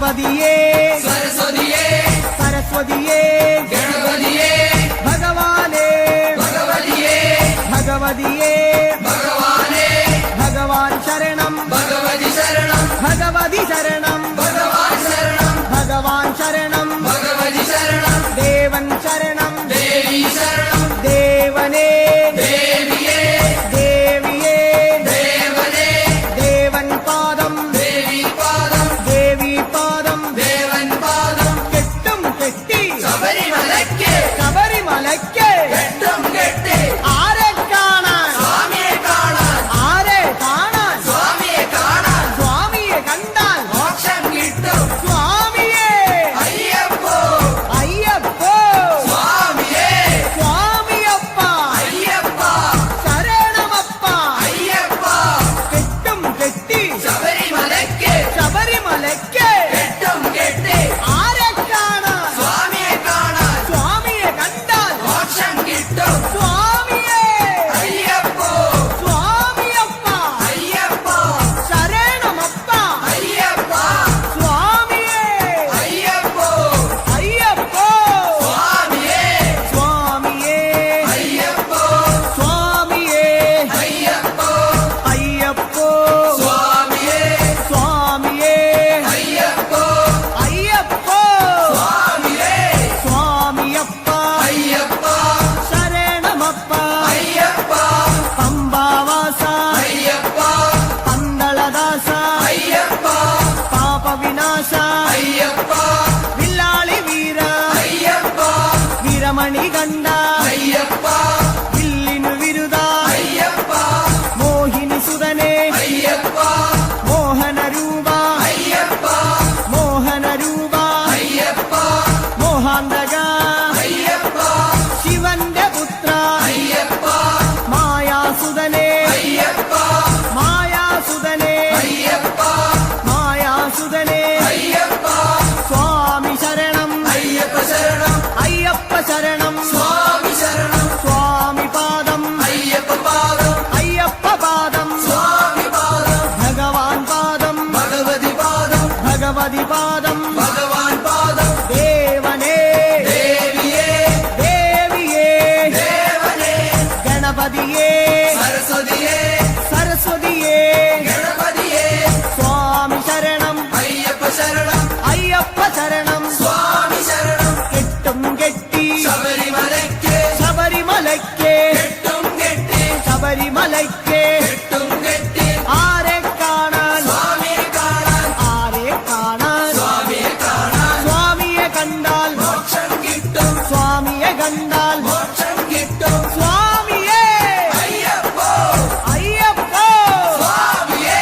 ഗണപതിയേ സരസ്വതിയേ സരസ്വതിയേ ഗണപതിയേ ഭഗവാനേ ഭഗവതിയേ ഭഗവതിയേ ഭഗവാനേ ഭഗവാൻ ശരണം ഭഗവതി ശരണം ഭഗവതി ശരണം ഭഗവാൻ ശരണം ഭഗവാൻ ശരണം ഭഗവതി ശരണം ദേവൻ ശരണം ദേവി ശരണം ദേവനേ ദേവിയേ ദേവിയേ ദേവനേ ദേവൻ പാദം ദേവി പാദം ദേവി പാദം ദേവൻ പാദം കെട്ടും കെട്ടി ശബരിമലയ്ക്ക് ശബരിമലയ്ക്ക് കെട്ടും കെട്ടി ആരെ കാണാൻ സ്വാമിയെ കാണാൻ ആരെ കാണാൻ സ്വാമിയെ കാണാൻ സ്വാമിയെ കണ്ടാൽ മോക്ഷം കിട്ടും സ്വാമിയേ അയ്യപ്പോ അയ്യപ്പോ സ്വാമിയേ സ്വാമിയപ്പ അയ്യപ്പ ശരണമപ്പ അയ്യപ്പ കെട്ടും കെട്ടി ശബരിമലയ്ക്ക് ശബരിമലയ്ക്ക് കെട്ടും കെട്ടി ആരെ കാണാൻ സ്വാമിയെ കാണാൻ സ്വാമിയെ കണ്ടാൽ മോക്ഷം കിട്ടും സ്വാമിയേ അയ്യപ്പോ സ്വാമിയപ്പ അയ്യപ്പ ശരണമപ്പ അയ്യപ്പ സ്വാമിയേ അയ്യപ്പോ അയ്യപ്പോ സ്വാമിയേ സ്വാമിയേ അയ്യപ്പോ സ്വാമിയേ അയ്യപ്പോ അയ്യപ്പോ സ്വാമിയേ സ്വാമിയേ അയ്യപ്പോ അയ്യപ്പോ സ്വാമിയേ സ്വാമിയപ്പ അയ്യപ്പ ശരണമപ്പ അയ്യപ്പ പമ്പാവാസ അയ്യപ്പ പന്തളദാസ അയ്യപ്പ പാപവിനാശ അയ്യപ്പ വില്ലാളി വീര അയ്യപ്പ വീരമണി കണ്ട അയ്യപ്പ വില്ലിനു വിരുദ അയ്യപ്പ മോഹിനി സുതനെ അയ്യപ്പ മോഹന രൂപ അയ്യപ്പ മോഹന രൂപ അയ്യപ്പ മോഹാന്തക അയ്യപ്പ ശിവന്റെ പുത്ര അയ്യപ്പ മായാസുതനെ അയ്യപ്പ മായാസുതനെ അയ്യപ്പ മായാസുതനെ അയ്യപ്പ സ്വാമി ശരണം അയ്യപ്പ ശരണം അയ്യപ്പ ശരണം സ്വാമി ശരണം സ്വാമി പാദം അയ്യപ്പ പാദം അയ്യപ്പ പാദം സ്വാമി പാദം ഭഗവാൻ പാദം ഭഗവതി പാദം ഭഗവതി പാദം ഭഗവാൻ പാദം ദേവനേ ദേവിയേ ദേവിയേ ദേവനേ ഗണപതിയേ സരസ്വതിയേ സരസ്വതിയേ ഗണപതിയേ സ്വാമി ശരണം അയ്യപ്പ ശരണം അയ്യപ്പ ശരണം സ്വാമി ശരണം കെട്ടും കെട്ടി ശബരിമലയ്ക്ക് ശബരിമലയ്ക്ക് കെട്ടും കെട്ടി ശബരിമലയ്ക്ക് കെട്ടും കെട്ടി ആരെ കാണാൻ സ്വാമിയെ കാണാൻ ആരെ കാണാൻ സ്വാമിയെ കാണാൻ സ്വാമിയെ കണ്ടാൽ മോക്ഷം കിട്ടും സ്വാമിയെ കണ്ടാൽ മോക്ഷം കിട്ടും സ്വാമിയേ അയ്യപ്പോ അയ്യപ്പോ സ്വാമിയേ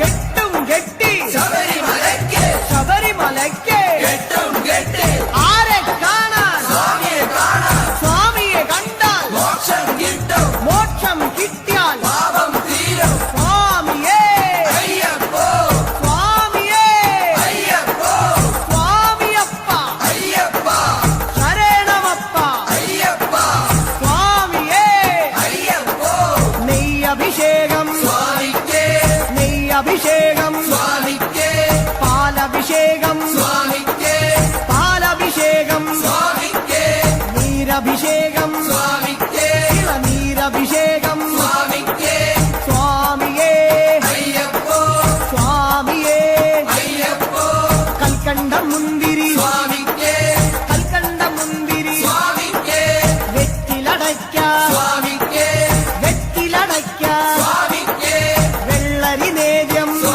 കെട്ടും കെട്ടി ശബരിമലയ്ക്ക് ശബരിമലയ്ക്ക് കെട്ടും കെട്ടി ആരെ കാണാൻ സ്വാമിയെ കാണാൻ സ്വാമിയെ കണ്ടാൽ മോക്ഷം കിട്ടും മോക്ഷം കിട്ടിയാൽ പാപം തീരും സ്വാമിയേ അയ്യപ്പോ സ്വാമിയേ അയ്യപ്പോ സ്വാമിയപ്പ അയ്യപ്പ ശരണമപ്പ അയ്യപ്പ സ്വാമിയേ അയ്യപ്പോ നെയ്യഭിഷേകം സ്വാമിക്ക് നെയ്യഭിഷേകം സ്വാമിക്ക് പാലഭിഷേകം സ്വാമിക്ക് പാലഭിഷേകം സ്വാമിക്ക് നീരഭിഷേകം സ്വാമി